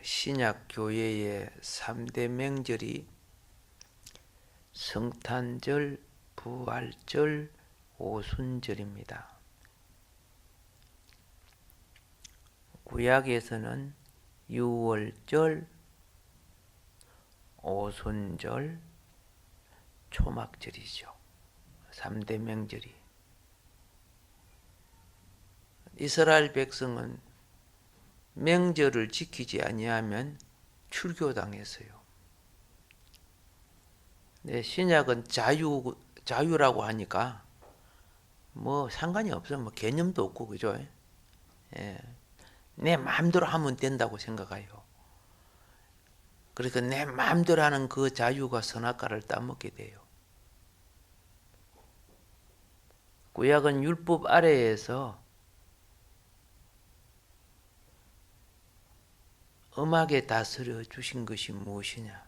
신약 교회의 3대 명절이 성탄절, 부활절, 오순절입니다. 구약에서는 유월절, 오순절, 초막절이죠. 3대 명절이. 이스라엘 백성은 명절을 지키지 아니하면 출교당했어요. 네, 신약은 자유라고 하니까 뭐 상관이 없어. 뭐 개념도 없고, 그죠? 예. 내 마음대로 하면 된다고 생각해요. 그러니까 내 마음대로 하는 그 자유가 선악과를 따먹게 돼요. 구약은 율법 아래에서 엄하게 다스려 주신 것이 무엇이냐?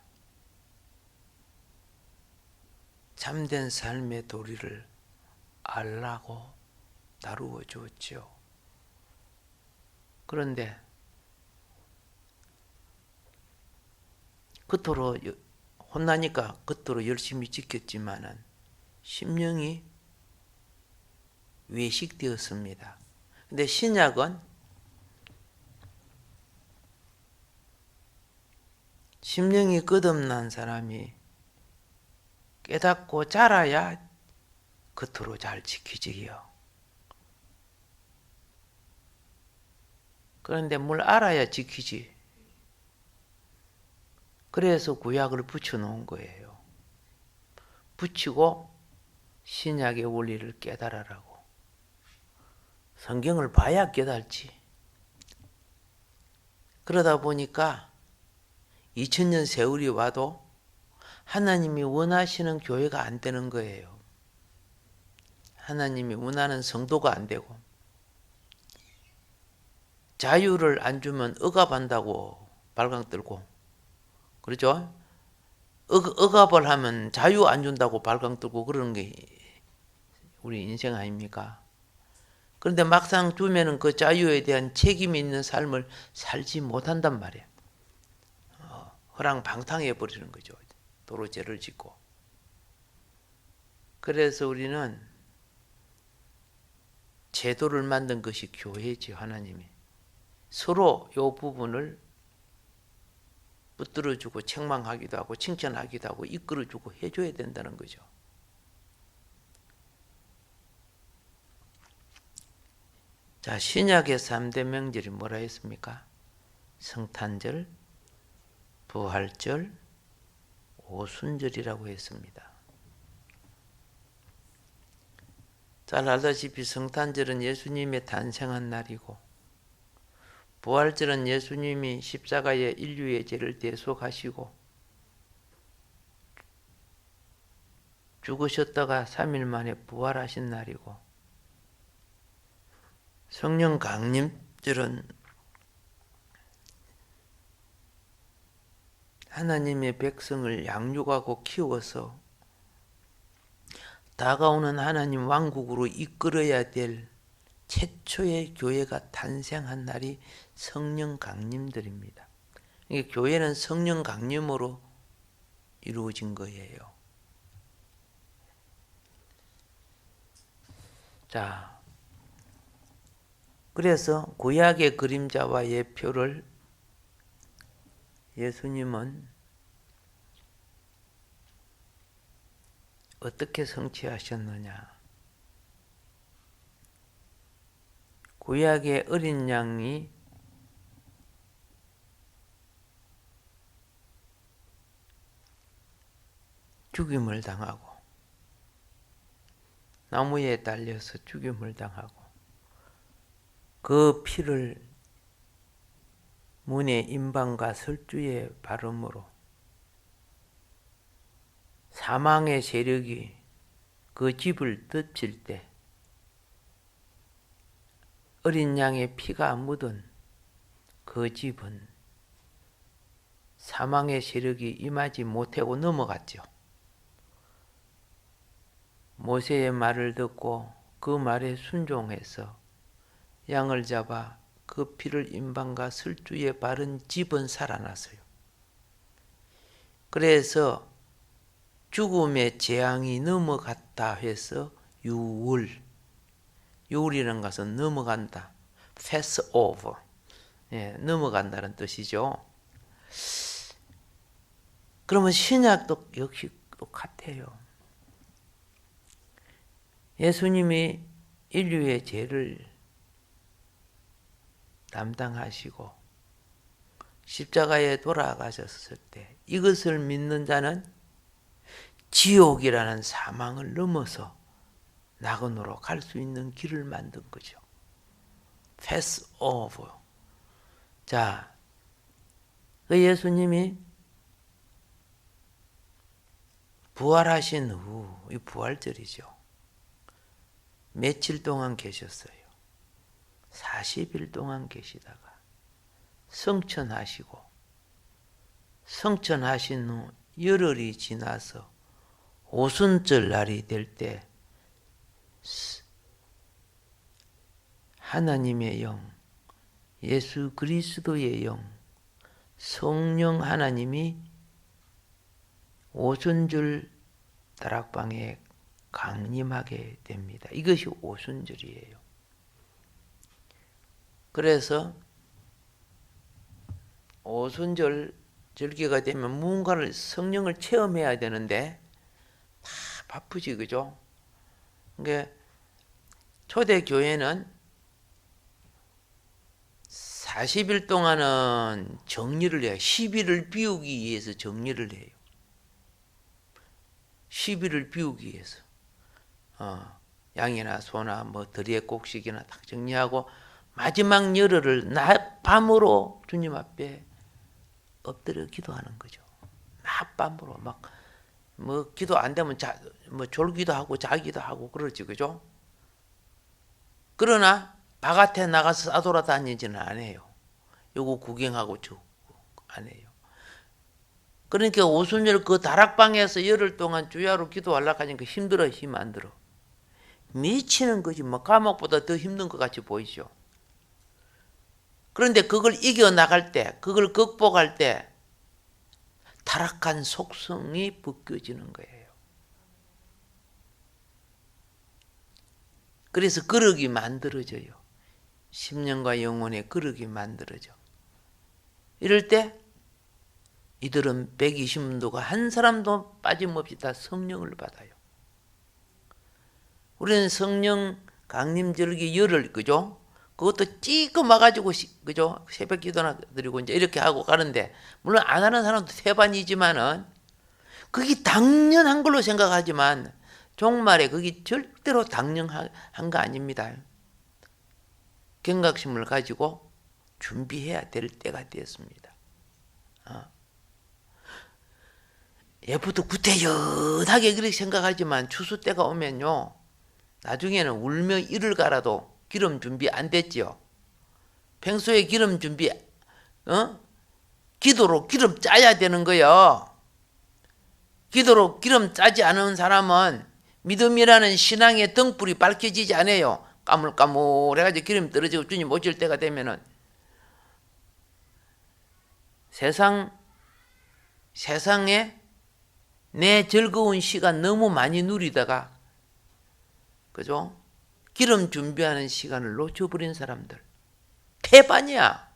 참된 삶의 도리를 알라고 다루어 주었죠. 그런데 겉으로 혼나니까 겉으로 열심히 지켰지만은 심령이 외식되었습니다. 근데 신약은 심령이 거듭난 사람이 깨닫고 자라야 겉으로 잘 지키지요. 그런데 뭘 알아야 지키지. 그래서 구약을 붙여놓은 거예요. 붙이고 신약의 원리를 깨달으라고. 성경을 봐야 깨달지. 그러다 보니까 2000년 세월이 와도 하나님이 원하시는 교회가 안 되는 거예요. 하나님이 원하는 성도가 안 되고, 자유를 안 주면 억압한다고 발광 들고, 그렇죠? 억압을 하면 자유 안 준다고 발광 들고 그러는 게 우리 인생 아닙니까? 그런데 막상 주면은 그 자유에 대한 책임이 있는 삶을 살지 못한단 말이에요. 허랑방탕해 버리는 거죠. 도로 죄를 짓고. 그래서 우리는 제도를 만든 것이 교회지, 하나님이. 서로 이 부분을 붙들어주고 책망하기도 하고 칭찬하기도 하고 이끌어주고 해줘야 된다는 거죠. 자, 신약의 3대 명절이 뭐라 했습니까? 성탄절, 부활절, 오순절이라고 했습니다. 잘 알다시피 성탄절은 예수님의 탄생한 날이고, 부활절은 예수님이 십자가에 인류의 죄를 대속하시고 죽으셨다가 3일 만에 부활하신 날이고, 성령 강림절은 하나님의 백성을 양육하고 키워서 다가오는 하나님 왕국으로 이끌어야 될 최초의 교회가 탄생한 날이 성령 강림들입니다. 그러니까 교회는 성령 강림으로 이루어진 거예요. 자, 그래서 구약의 그림자와 예표를 예수님은 어떻게 성취하셨느냐? 구약의 어린 양이 죽임을 당하고 나무에 달려서 죽임을 당하고 그 피를 문의 임방과 설주에 바름으로 사망의 세력이 그 집을 덮칠 때 어린 양의 피가 묻은 그 집은 사망의 세력이 임하지 못하고 넘어갔죠. 모세의 말을 듣고 그 말에 순종해서 양을 잡아 그 피를 임방과 설주에 바른 집은 살아났어요. 그래서 죽음의 재앙이 넘어갔다 해서 유월이라는 것은 넘어간다. pass over. 예, 넘어간다는 뜻이죠. 그러면 신약도 역시 똑같아요. 예수님이 인류의 죄를 담당하시고 십자가에 돌아가셨을 때 이것을 믿는 자는 지옥이라는 사망을 넘어서 낙원으로 갈 수 있는 길을 만든 거죠. pass over. 자, 그 예수님이 부활하신 후, 이 부활절이죠. 며칠 동안 계셨어요. 40일 동안 계시다가 성천하시고, 성천하신 후 열흘이 지나서 오순절 날이 될 때 하나님의 영, 예수 그리스도의 영, 성령 하나님이 오순절 다락방에 강림하게 됩니다. 이것이 오순절이에요. 그래서 오순절 절기가 되면 무언가를 성령을 체험해야 되는데 다 바쁘지, 그죠? 그러니까 초대교회는 40일 동안은 정리를 해요. 10일을 비우기 위해서 정리를 해요. 10일을 비우기 위해서. 양이나 소나 뭐 들의 곡식이나 다 정리하고 마지막 열흘을 낮밤으로 주님 앞에 엎드려 기도하는 거죠. 낮밤으로 막 뭐 기도 안 되면 뭐 졸기도 하고 자기도 하고 그러지, 그죠? 그러나 바깥에 나가서 싸돌아다니지는 않아요. 요거 구경하고 저 안 해요. 그러니까 오순절 그 다락방에서 열흘 동안 주야로 기도하려고 하니까 힘들어, 힘 안 들어. 미치는 거지. 뭐 감옥보다 더 힘든 것 같이 보이죠. 그런데 그걸 이겨나갈 때, 그걸 극복할 때 타락한 속성이 벗겨지는 거예요. 그래서 거룩이 만들어져요. 심령과 영혼의 거룩이 만들어져. 이럴 때 이들은 120문도가 한 사람도 빠짐없이 다 성령을 받아요. 우리는 성령 강림절기 열흘, 그죠? 그것도 찌그마가지고, 그죠? 새벽 기도나 드리고 이제 이렇게 하고 가는데, 물론 안 하는 사람도 태반이지만은, 그게 당연한 걸로 생각하지만, 종말에 그게 절대로 당연한 거 아닙니다. 경각심을 가지고 준비해야 될 때가 되었습니다. 예부터 구태연하게 그렇게 생각하지만 추수 때가 오면요, 나중에는 울며 이를 갈아도 기름 준비 안 됐지요. 평소에 기름 준비, 기도로 기름 짜야 되는 거예요. 기도로 기름 짜지 않은 사람은 믿음이라는 신앙의 등불이 밝혀지지 않아요. 까물까물해가지고 기름 떨어지고 주님 오실 때가 되면은 세상에 내 즐거운 시간 너무 많이 누리다가, 그죠? 기름 준비하는 시간을 놓쳐버린 사람들. 태반이야.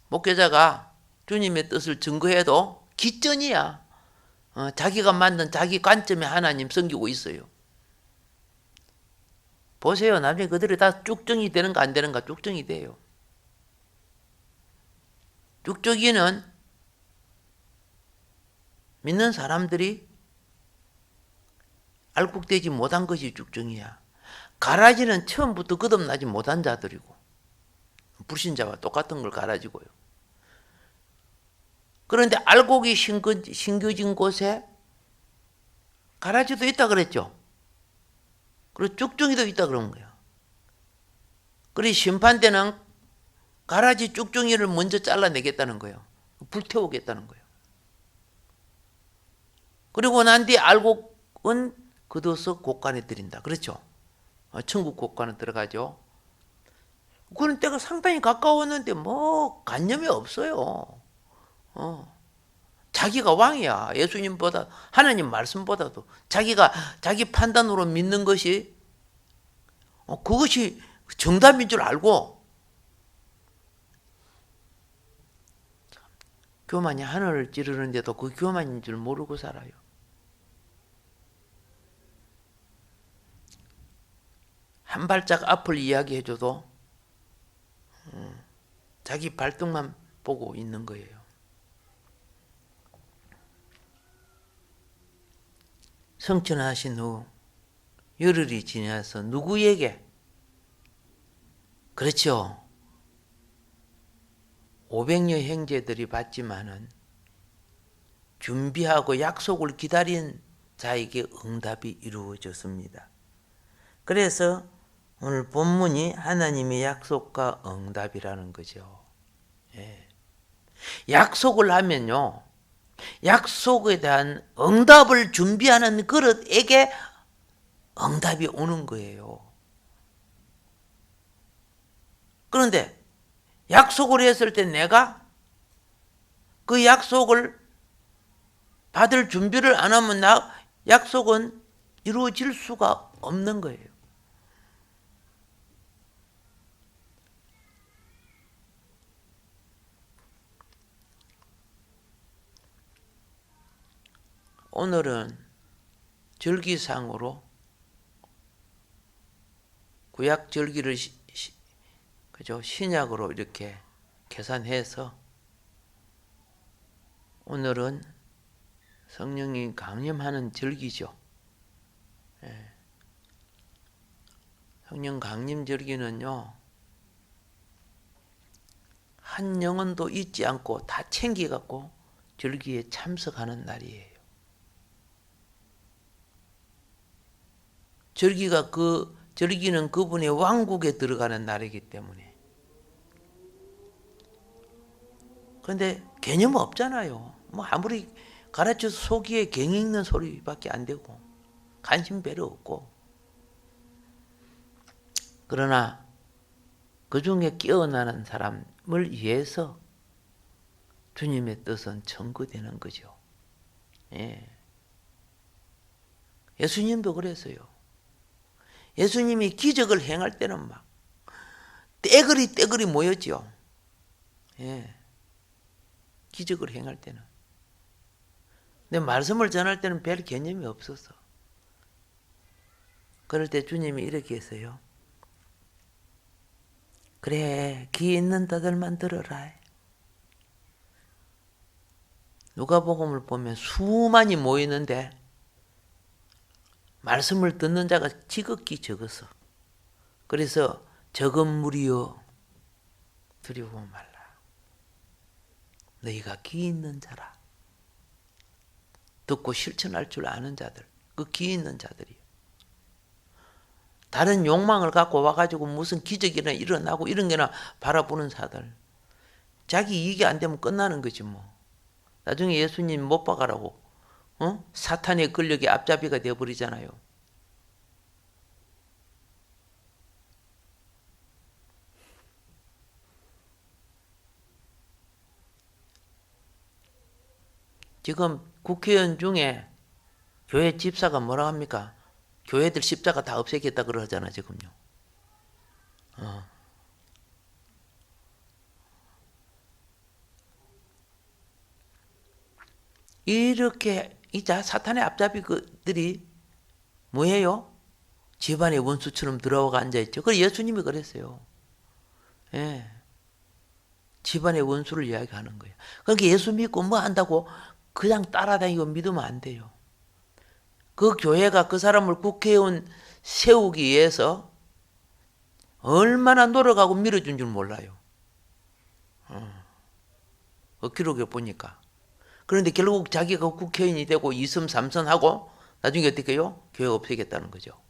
목회자가 주님의 뜻을 증거해도 기전이야. 자기가 만든 자기 관점의 하나님 섬기고 있어요. 보세요. 나중에 그들이 다 쭉정이 되는가 안 되는가. 쭉정이 돼요. 쭉정이는 믿는 사람들이 알곡되지 못한 것이 쭉정이야. 가라지는 처음부터 거듭나지 못한 자들이고, 불신자와 똑같은 걸 가라지고요. 그런데 알곡이 심겨진 곳에 가라지도 있다 그랬죠. 그리고 쭉정이도 있다 그런 거야. 그리고 심판 때는 가라지 쭉정이를 먼저 잘라내겠다는 거예요. 불태우겠다는 거예요. 그리고 난 뒤에 알곡은 걷어서 곳간에 들인다. 그렇죠? 천국 곳간에 들어가죠. 그런 때가 상당히 가까웠는데 뭐 관념이 없어요. 자기가 왕이야. 예수님보다, 하나님 말씀보다도 자기가 자기 판단으로 믿는 것이 그것이 정답인 줄 알고 교만이 하늘을 찌르는데도 그 교만인 줄 모르고 살아요. 한 발짝 앞을 이야기해줘도 자기 발등만 보고 있는 거예요. 성천하신 후 열흘이 지나서 누구에게, 그렇죠, 500여 형제들이 봤지만은 준비하고 약속을 기다린 자에게 응답이 이루어졌습니다. 그래서 오늘 본문이 하나님의 약속과 응답이라는 거죠. 예. 약속을 하면요, 약속에 대한 응답을 준비하는 그릇에게 응답이 오는 거예요. 그런데 약속을 했을 때 내가 그 약속을 받을 준비를 안 하면 약속은 이루어질 수가 없는 거예요. 오늘은 절기상으로 구약 절기를 그죠? 신약으로 이렇게 계산해서 오늘은 성령이 강림하는 절기죠. 예. 성령 강림 절기는요, 한 영혼도 잊지 않고 다 챙겨갖고 절기에 참석하는 날이에요. 절기는 그분의 왕국에 들어가는 날이기 때문에. 그런데 개념 없잖아요. 뭐 아무리 가르쳐서 속이에 갱 읽는 소리밖에 안 되고 관심 별로 없고. 그러나 그 중에 깨어나는 사람을 위해서 주님의 뜻은 청구되는 거죠. 예. 예수님도 그랬어요. 예수님이 기적을 행할 때는 막 떼거리 모였죠. 예. 기적을 행할 때는. 근데 말씀을 전할 때는 별 개념이 없었어. 그럴 때 주님이 이렇게 했어요. 그래, 귀 있는 자들만 들어라. 누가복음을 보면 수많이 모이는데 말씀을 듣는 자가 지극히 적었어. 그래서 적은 무리여 두려워 말라. 너희가 귀 있는 자라. 듣고 실천할 줄 아는 자들, 그 귀 있는 자들이요. 다른 욕망을 갖고 와가지고 무슨 기적이나 일어나고 이런 게나 바라보는 자들. 자기 이익이 안 되면 끝나는 거지 뭐. 나중에 예수님 못 박아라고 사탄의 권력의 앞잡이가 되어버리잖아요. 지금 국회의원 중에 교회 집사가 뭐라 합니까? 교회들 십자가 다 없애겠다 그러잖아 지금요. 이렇게 이자 사탄의 앞잡이들이 뭐예요? 집안의 원수처럼 들어와 앉아있죠. 그래서 예수님이 그랬어요. 예. 집안의 원수를 이야기하는 거예요. 그러니까 예수 믿고 뭐 한다고 그냥 따라다니고 믿으면 안 돼요. 그 교회가 그 사람을 국회의원 세우기 위해서 얼마나 노력하고 밀어준 줄 몰라요. 기록에 보니까. 그런데 결국 자기가 국회의원이 되고 2선, 3선 하고 나중에 어떻게 해요? 교회 없애겠다는 거죠.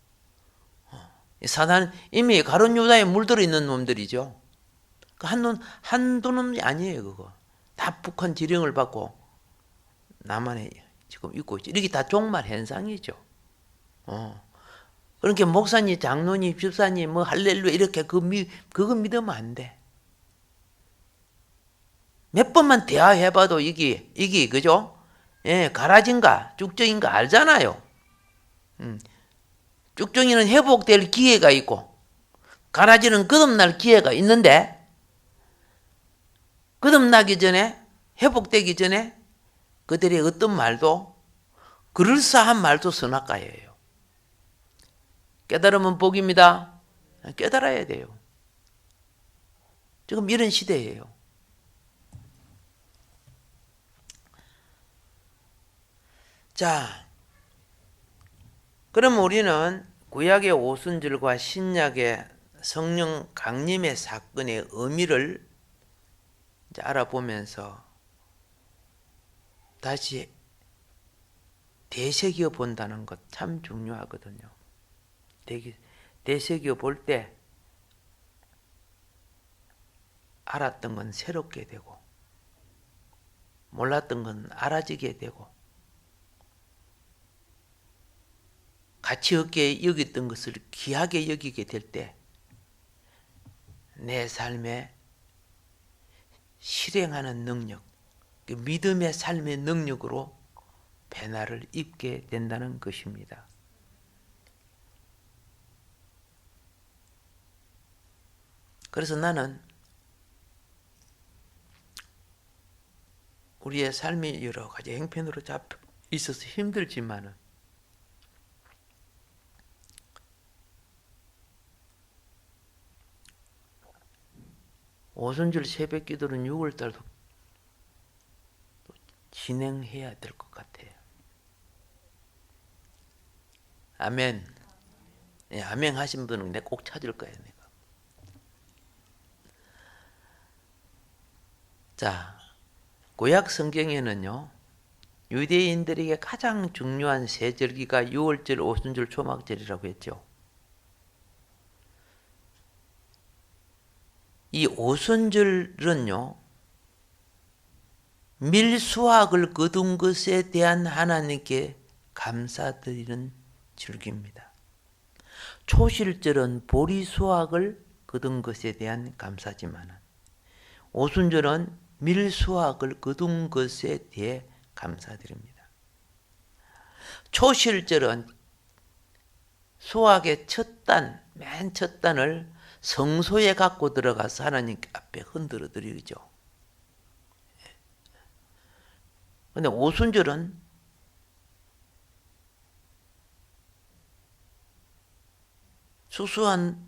사단 이미 가룟 유다에 물들어 있는 놈들이죠. 한두 놈이 아니에요, 그거. 다 북한 지령을 받고 남한에 지금 있고 있죠. 이게 다 종말 현상이죠. 그러니까 목사님, 장로님, 집사님, 뭐 할렐루야 이렇게 그거 믿으면 안 돼. 몇 번만 대화해봐도 이게 그죠? 예, 가라진가 쭉정인가 알잖아요. 쭉정이는 회복될 기회가 있고 가라지는 거듭날 기회가 있는데 거듭나기 전에 회복되기 전에 그들의 어떤 말도 그럴싸한 말도 선악과예요. 깨달으면 복입니다. 깨달아야 돼요. 지금 이런 시대예요. 자, 그럼 우리는 구약의 오순절과 신약의 성령 강림의 사건의 의미를 이제 알아보면서 다시 되새겨 본다는 것 참 중요하거든요. 되새겨 볼 때 알았던 건 새롭게 되고 몰랐던 건 알아지게 되고 가치 없게 여겼던 것을 귀하게 여기게 될 때 내 삶에 실행하는 능력, 믿음의 삶의 능력으로 변화를 입게 된다는 것입니다. 그래서 나는 우리의 삶이 여러 가지 행편으로 잡혀 있어서 힘들지만은 오순절 새벽 기도는 6월달도 진행해야 될 것 같아요. 아멘. 예, 아멘 하신 분은 내가 꼭 찾을 거예요. 내가. 자, 구약 성경에는요. 유대인들에게 가장 중요한 세 절기가 유월절, 오순절, 초막절이라고 했죠. 이 오순절은요. 밀수확을 거둔 것에 대한 하나님께 감사드리는 절기입니다. 초실절은 보리수확을 거둔 것에 대한 감사지만 오순절은 밀수확을 거둔 것에 대해 감사드립니다. 초실절은 수확의 첫 단, 맨 첫 단을 성소에 갖고 들어가서 하나님 앞에 흔들어 드리죠. 그런데 오순절은 수수한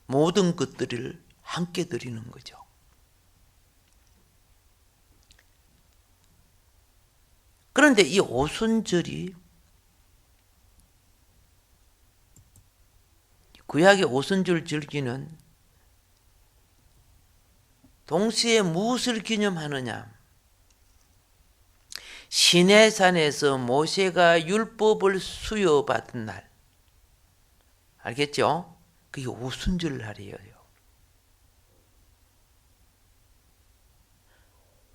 모든 것들을 함께 드리는 거죠. 그런데 이 오순절이 구약의 오순절 절기는 동시에 무엇을 기념하느냐? 시내산에서 모세가 율법을 수여받은 날. 알겠죠? 그게 오순절 날이에요.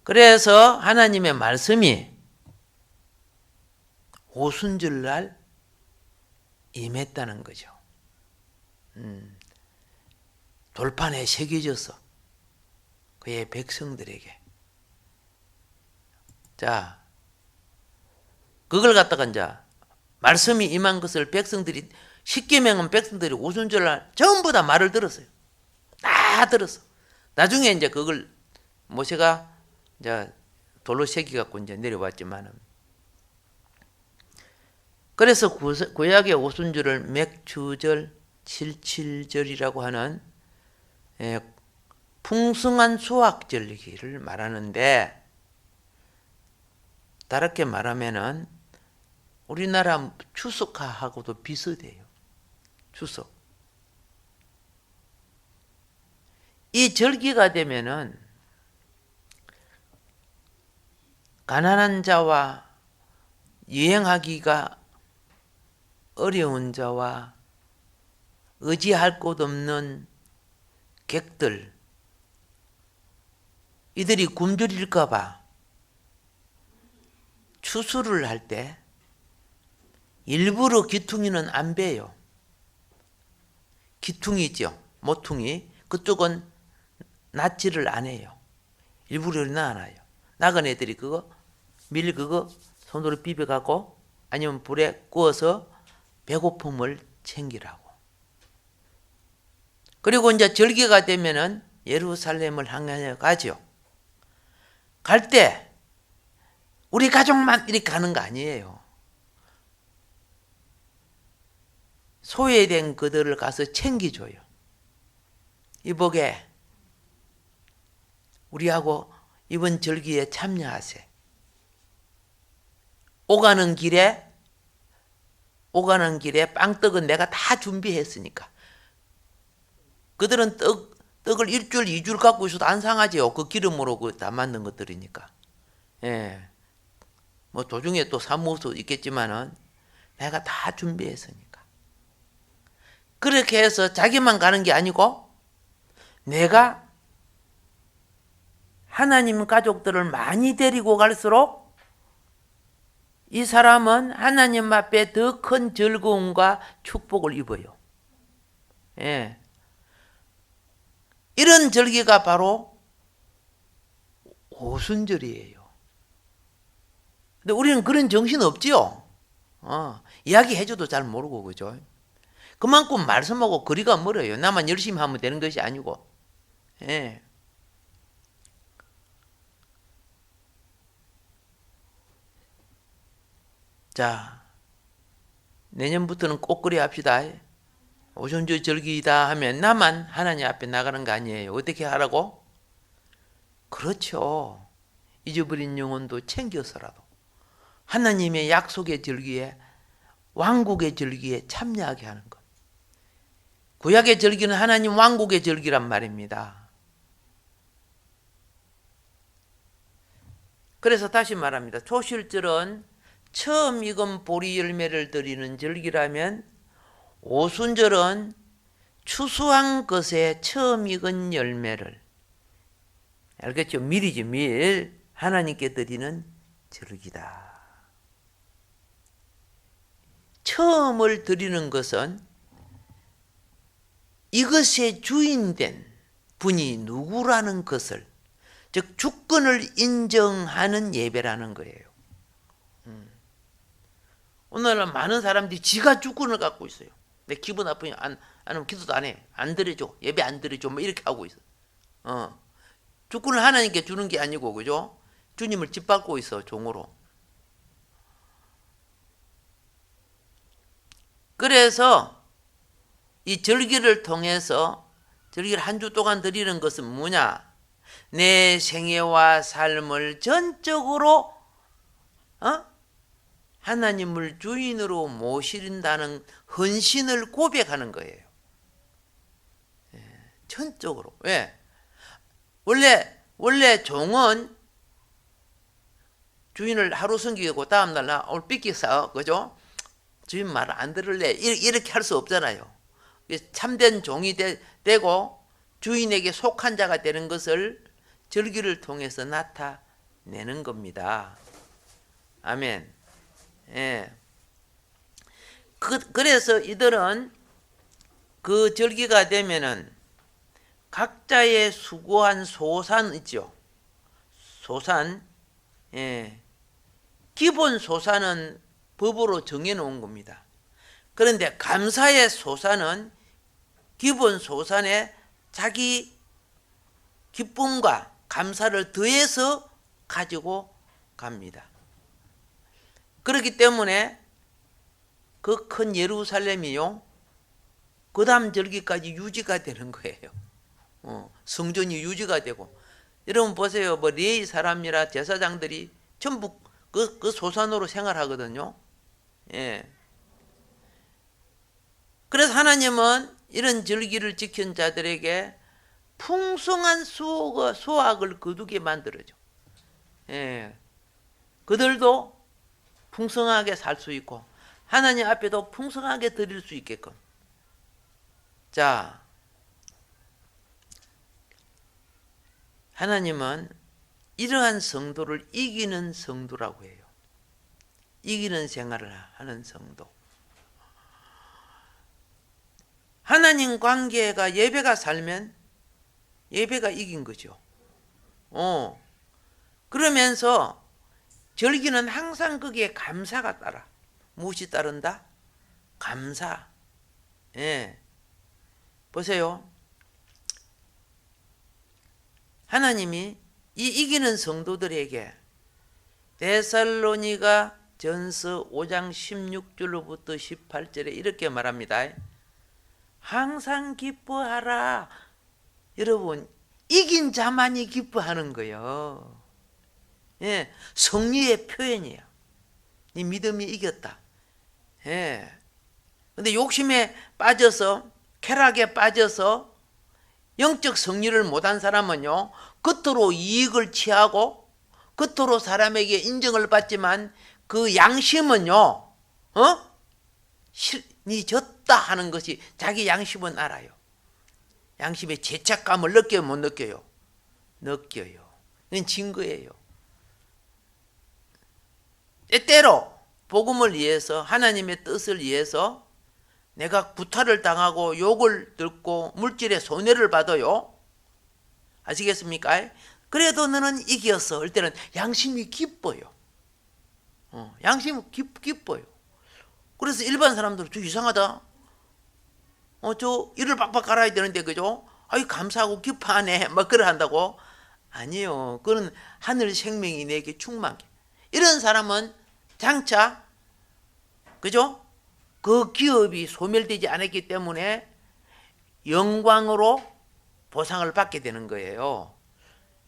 그래서 하나님의 말씀이 오순절 날 임했다는 거죠. 돌판에 새겨져서 그의 백성들에게. 자, 그걸 갖다가 이제 말씀이 임한 것을 백성들이 십계명은 백성들이 오순절 날 전부 다 말을 들었어요. 다 들었어. 나중에 이제 그걸 모세가 이제 돌로 새겨 갖고 이제 내려왔지만은 그래서 구약의 오순절을 맥추절, 칠칠절이라고 하는 풍성한 수확절기를 말하는데 다르게 말하면은 우리나라 추석하고도 비슷해요. 추석. 이 절기가 되면은 가난한 자와 여행하기가 어려운 자와 의지할 곳 없는 객들 이들이 굶주릴까 봐 추수를 할 때 일부러 귀퉁이는 안 베요. 기퉁이 있죠. 모퉁이. 그쪽은 낫지를 안 해요. 일부러 놔놔요. 나간 애들이 그거 손으로 비벼갖고 아니면 불에 구워서 배고픔을 챙기라고. 그리고 이제 절기가 되면은 예루살렘을 향해 가죠. 갈 때 우리 가족만 이렇게 가는 거 아니에요. 소외된 그들을 가서 챙겨줘요. 이보게 우리하고 이번 절기에 참여하세요. 오가는 길에 빵떡은 내가 다 준비했으니까. 그들은 떡을 1줄 2줄 갖고 있어도 안 상하지요. 그 기름으로 다 만든 것들이니까. 예. 뭐 도중에 또 사모을 수 있겠지만은 내가 다 준비했으니까. 그렇게 해서 자기만 가는 게 아니고 내가 하나님 가족들을 많이 데리고 갈수록 이 사람은 하나님 앞에 더 큰 즐거움과 축복을 입어요. 예. 이런 절기가 바로 오순절이에요. 근데 우리는 그런 정신 없지요. 이야기해줘도 잘 모르고, 그죠? 그만큼 말씀하고 거리가 멀어요. 나만 열심히 하면 되는 것이 아니고. 예. 자, 내년부터는 꼭 그리 합시다. 오순절 절기다 하면 나만 하나님 앞에 나가는 거 아니에요. 어떻게 하라고? 그렇죠. 잊어버린 영혼도 챙겨서라도 하나님의 약속의 절기에, 왕국의 절기에 참여하게 하는 것. 구약의 절기는 하나님 왕국의 절기란 말입니다. 그래서 다시 말합니다. 초실절은 처음 익은 보리 열매를 드리는 절기라면 오순절은 추수한 것에 처음 익은 열매를, 알겠죠? 밀이지, 밀. 하나님께 드리는 절기다. 처음을 드리는 것은 이것의 주인된 분이 누구라는 것을, 즉 주권을 인정하는 예배라는 거예요. 오늘은 많은 사람들이 지가 주권을 갖고 있어요. 내 기분 나쁘면 안 하면 기도도 안 해. 안 드려줘. 예배 안 드려줘. 뭐 이렇게 하고 있어. 주권을 하나님께 주는 게 아니고, 그죠? 주님을 짓밟고 있어, 종으로. 그래서 이 절기를 통해서, 절기를 한 주 동안 드리는 것은 뭐냐? 내 생애와 삶을 전적으로 하나님을 주인으로 모신다는 헌신을 고백하는 거예요. 전적으로. 왜? 원래 종은 주인을 하루 섬기고 다음날 나 오늘 삐끼서, 그죠? 주인 말 안 들을래. 이렇게 할 수 없잖아요. 참된 종이 되고 주인에게 속한 자가 되는 것을 절기를 통해서 나타내는 겁니다. 아멘. 예. 그래서 이들은 그 절기가 되면은 각자의 수고한 소산 있죠. 소산. 예. 기본 소산은 법으로 정해놓은 겁니다. 그런데 감사의 소산은 기본 소산에 자기 기쁨과 감사를 더해서 가지고 갑니다. 그렇기 때문에 그 큰 예루살렘이요, 그 다음 절기까지 유지가 되는 거예요. 성전이 유지가 되고. 여러분 보세요. 뭐 레위 사람이라 제사장들이 전부 그 소산으로 생활하거든요. 예. 그래서 하나님은 이런 절기를 지킨 자들에게 풍성한 수확을 거두게 만들어줘. 예. 그들도 풍성하게 살 수 있고 하나님 앞에도 풍성하게 드릴 수 있게끔. 자, 하나님은 이러한 성도를 이기는 성도라고 해요. 이기는 생활을 하는 성도. 하나님 관계가 예배가 살면 예배가 이긴 거죠. 그러면서 절기는 항상 거기에 감사가 따라. 무엇이 따른다? 감사. 예. 보세요. 하나님이 이 이기는 성도들에게 데살로니가 전서 5장 16절로부터 18절에 이렇게 말합니다. 항상 기뻐하라. 여러분, 이긴 자만이 기뻐하는 거예요. 예, 승리의 표현이에요. 네 믿음이 이겼다. 예. 근데 욕심에 빠져서, 쾌락에 빠져서 영적 승리를 못한 사람은요, 겉으로 이익을 취하고 겉으로 사람에게 인정을 받지만 그 양심은요, 니 졌다 하는 것이 자기 양심은 알아요. 양심의 죄책감을 느껴요, 못 느껴요? 느껴요. 이건 진 거예요. 때때로 복음을 위해서, 하나님의 뜻을 위해서 내가 구타를 당하고 욕을 듣고 물질의 손해를 받아요. 아시겠습니까? 그래도 너는 이겼어. 할 때는 양심이 기뻐요. 양심이 기뻐요. 그래서 일반 사람들은 저 이상하다. 저 이를 박박 갈아야 되는데, 그죠? 아이, 감사하고 기뻐하네. 막 그래 한다고? 아니요. 그건 하늘 생명이 내게 충만해. 이런 사람은 장차, 그죠? 그 기업이 소멸되지 않았기 때문에 영광으로 보상을 받게 되는 거예요.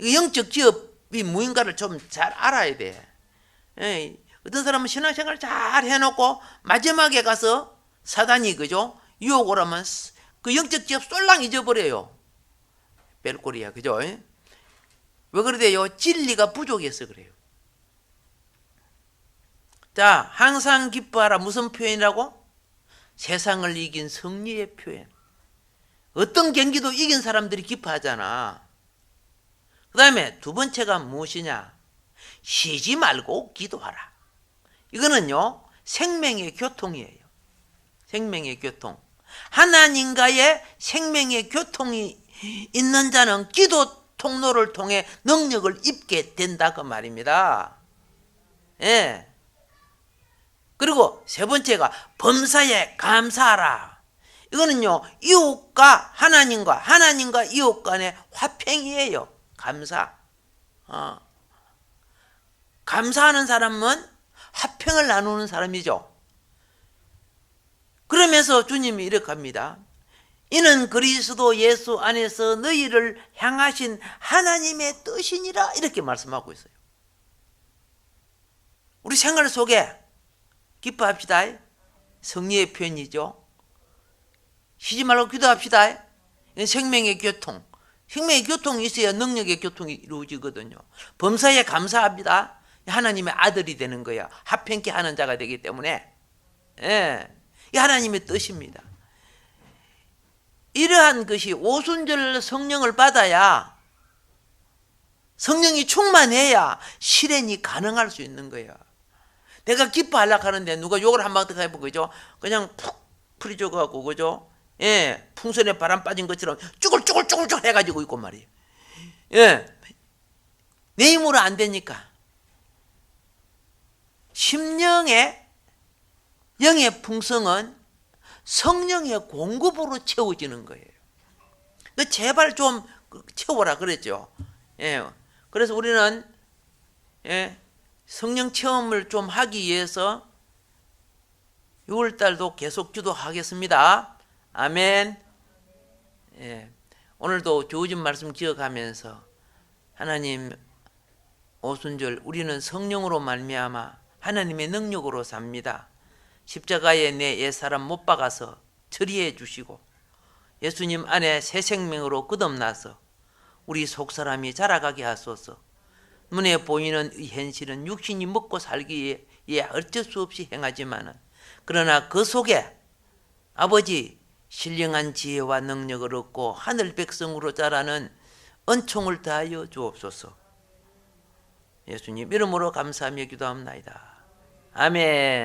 영적 기업이 무인가를 좀 잘 알아야 돼. 어떤 사람은 신앙생활 잘 해놓고 마지막에 가서 사단이, 그죠? 유혹을 하면 그 영적 기업 쏠랑 잊어버려요. 뺄꼬리야, 그죠? 왜 그러대요? 진리가 부족해서 그래요. 자, 항상 기뻐하라. 무슨 표현이라고? 세상을 이긴 승리의 표현. 어떤 경기도 이긴 사람들이 기뻐하잖아. 그 다음에 두 번째가 무엇이냐? 쉬지 말고 기도하라. 이거는요, 생명의 교통이에요. 생명의 교통. 하나님과의 생명의 교통이 있는 자는 기도 통로를 통해 능력을 입게 된다, 그 말입니다. 예. 그리고 세 번째가 범사에 감사하라. 이거는요, 이웃과 하나님과 이웃 간의 화평이에요. 감사. 감사하는 사람은 화평을 나누는 사람이죠. 그러면서 주님이 이렇게 합니다. 이는 그리스도 예수 안에서 너희를 향하신 하나님의 뜻이니라. 이렇게 말씀하고 있어요. 우리 생활 속에 기뻐합시다. 승리의 표현이죠. 쉬지 말고 기도합시다. 생명의 교통. 생명의 교통이 있어야 능력의 교통이 이루어지거든요. 범사에 감사합니다. 하나님의 아들이 되는 거야. 화평케 하는 자가 되기 때문에. 예. 이 하나님의 뜻입니다. 이러한 것이 오순절 성령을 받아야, 성령이 충만해야 실현이 가능할 수 있는 거야. 내가 기뻐하려고 하는데 누가 욕을 한 방 더 해보고, 그죠? 그냥 푹 풀이져가고, 그죠? 예, 풍선에 바람 빠진 것처럼 쭈글쭈글 해가지고 있고 말이에요. 예, 내 힘으로 안 되니까. 심령의 영의 풍성은 성령의 공급으로 채워지는 거예요. 제발 좀 채워라 그랬죠. 예, 그래서 우리는 성령 체험을 좀 하기 위해서 6월달도 계속 기도하겠습니다. 아멘. 예, 오늘도 주어진 말씀 기억하면서 하나님, 오순절 우리는 성령으로 말미암아 하나님의 능력으로 삽니다. 십자가에 내 옛사람 못 박아서 처리해 주시고 예수님 안에 새 생명으로 거듭나서 우리 속사람이 자라가게 하소서. 눈에 보이는 이 현실은 육신이 먹고 살기에 어쩔 수 없이 행하지만은, 그러나 그 속에 아버지 신령한 지혜와 능력을 얻고 하늘 백성으로 자라는 은총을 다하여 주옵소서. 예수님 이름으로 감사하며 기도합나이다. 아멘.